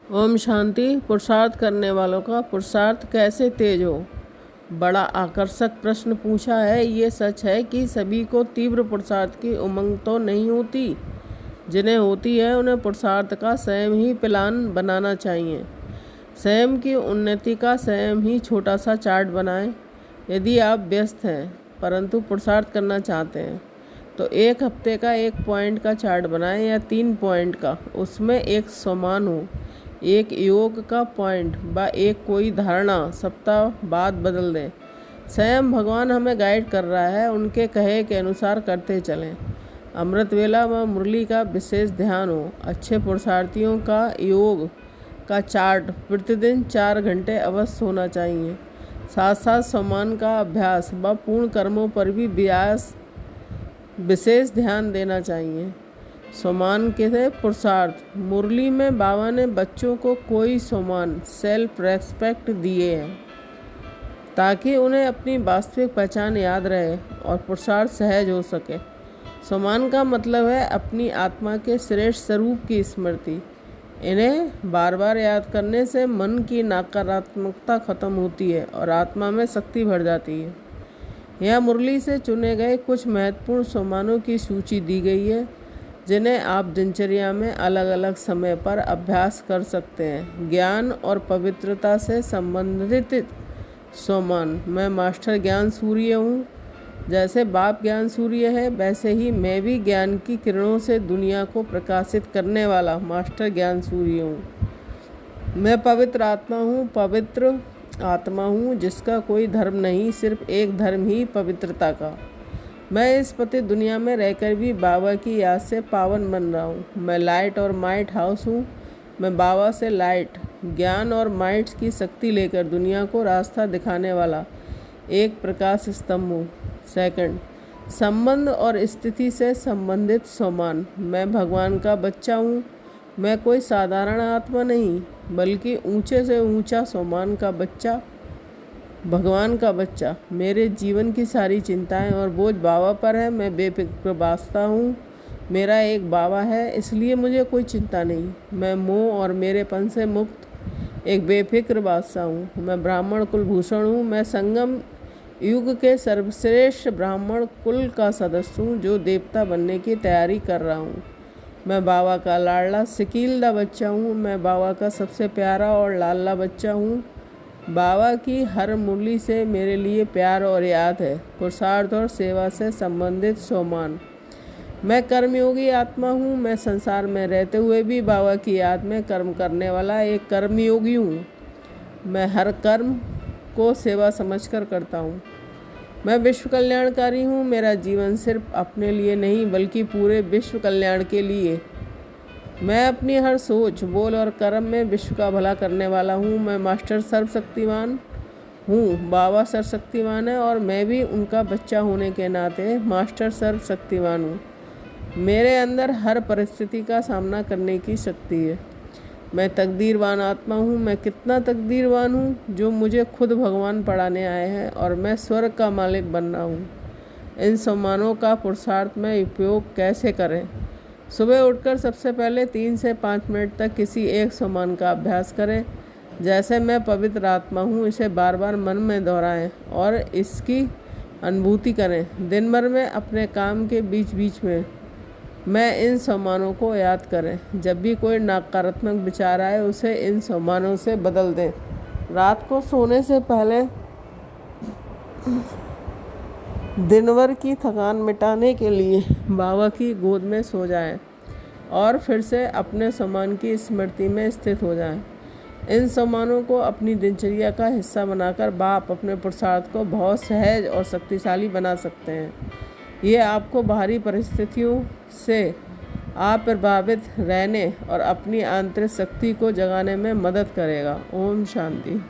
ओम शांति। पुरुषार्थ करने वालों का पुरुषार्थ कैसे तेज हो? बड़ा आकर्षक प्रश्न पूछा है। ये सच है कि सभी को तीव्र पुरुषार्थ की उमंग तो नहीं होती। जिन्हें होती है उन्हें पुरुषार्थ का स्वयं ही प्लान बनाना चाहिए। स्वयं की उन्नति का स्वयं ही छोटा सा चार्ट बनाएं। यदि आप व्यस्त हैं परंतु पुरुषार्थ करना चाहते हैं तो 1 हफ्ते का 1 पॉइंट का चार्ट बनाएं या 3 पॉइंट का। उसमें एक समान हो, एक योग का पॉइंट व एक कोई धारणा सप्ताह बाद बदल दें। स्वयं भगवान हमें गाइड कर रहा है, उनके कहे के अनुसार करते चलें। अमृत वेला व मुरली का विशेष ध्यान हो। अच्छे पुरुषार्थियों का योग का चार्ट प्रतिदिन 4 घंटे अवश्य होना चाहिए। साथ साथ सम्मान का अभ्यास व पूर्ण कर्मों पर भी विशेष ध्यान देना चाहिए। सम्मान के पुरुषार्थ। मुरली में बाबा ने बच्चों को कोई सम्मान सेल्फ रेस्पेक्ट दिए हैं ताकि उन्हें अपनी वास्तविक पहचान याद रहे और पुरुषार्थ सहज हो सके। सम्मान का मतलब है अपनी आत्मा के श्रेष्ठ स्वरूप की स्मृति। इन्हें बार बार याद करने से मन की नकारात्मकता खत्म होती है और आत्मा में शक्ति भर जाती है। यह मुरली से चुने गए कुछ महत्वपूर्ण सम्मानों की सूची दी गई है जिन्हें आप दिनचर्या में अलग अलग समय पर अभ्यास कर सकते हैं। ज्ञान और पवित्रता से संबंधित सम्मान। मैं मास्टर ज्ञान सूर्य हूँ। जैसे बाप ज्ञान सूर्य है वैसे ही मैं भी ज्ञान की किरणों से दुनिया को प्रकाशित करने वाला मास्टर ज्ञान सूर्य हूँ। मैं पवित्र आत्मा हूँ जिसका कोई धर्म नहीं, सिर्फ एक धर्म ही पवित्रता का। मैं इस पतित दुनिया में रहकर भी बाबा की याद से पावन बन रहा हूँ। मैं लाइट और माइट हाउस हूँ। मैं बाबा से लाइट, ज्ञान और माइट की शक्ति लेकर दुनिया को रास्ता दिखाने वाला एक प्रकाश स्तंभ हूँ। सेकंड, संबंध और स्थिति से संबंधित सम्मान। मैं भगवान का बच्चा हूँ। मैं कोई साधारण आत्मा नहीं बल्कि ऊंचे से ऊंचा सम्मान का बच्चा, भगवान का बच्चा। मेरे जीवन की सारी चिंताएं और बोझ बाबा पर है। मैं बेफिक्र बादशाह हूँ। मेरा एक बाबा है इसलिए मुझे कोई चिंता नहीं। मैं मोह और मेरेपन से मुक्त एक बेफिक्र बादशाह हूँ। मैं ब्राह्मण कुलभूषण हूँ। मैं संगम युग के सर्वश्रेष्ठ ब्राह्मण कुल का सदस्य हूँ जो देवता बनने की तैयारी कर रहा हूँ। मैं बाबा का लाडला सिकीलदा बच्चा हूँ। मैं बाबा का सबसे प्यारा और लाडला बच्चा हूँ। बाबा की हर मुरली से मेरे लिए प्यार और याद है। पुरुषार्थ और सेवा से संबंधित सम्मान। मैं कर्मयोगी आत्मा हूँ। मैं संसार में रहते हुए भी बाबा की याद में कर्म करने वाला एक कर्मयोगी हूँ। मैं हर कर्म को सेवा समझकर करता हूँ। मैं विश्व कल्याणकारी हूँ। मेरा जीवन सिर्फ अपने लिए नहीं बल्कि पूरे विश्व कल्याण के लिए। मैं अपनी हर सोच, बोल और कर्म में विश्व का भला करने वाला हूँ। मैं मास्टर सर्वशक्तिमान हूँ। बाबा सर्वशक्तिमान है और मैं भी उनका बच्चा होने के नाते मास्टर सर्वशक्तिमान हूँ। मेरे अंदर हर परिस्थिति का सामना करने की शक्ति है। मैं तकदीरवान आत्मा हूँ। मैं कितना तकदीरवान हूँ जो मुझे खुद भगवान पढ़ाने आए हैं और मैं स्वर्ग का मालिक बन रहा हूँ। इन सम्मानों का पुरुषार्थ में उपयोग कैसे करें? सुबह उठकर सबसे पहले 3 से 5 मिनट तक किसी एक सम्मान का अभ्यास करें। जैसे मैं पवित्र आत्मा हूँ, इसे बार बार मन में दोहराएं और इसकी अनुभूति करें। दिन भर में अपने काम के बीच बीच में मैं इन सम्मानों को याद करें। जब भी कोई नकारात्मक विचार आए उसे इन सम्मानों से बदल दें। रात को सोने से पहले दिन भर की थकान मिटाने के लिए बाबा की गोद में सो जाएं और फिर से अपने सम्मान की स्मृति में स्थित हो जाएं। इन सम्मानों को अपनी दिनचर्या का हिस्सा बनाकर बाप अपने पुरुषार्थ को बहुत सहज और शक्तिशाली बना सकते हैं। ये आपको बाहरी परिस्थितियों से अप्रभावित रहने और अपनी आंतरिक शक्ति को जगाने में मदद करेगा। ओम शांति।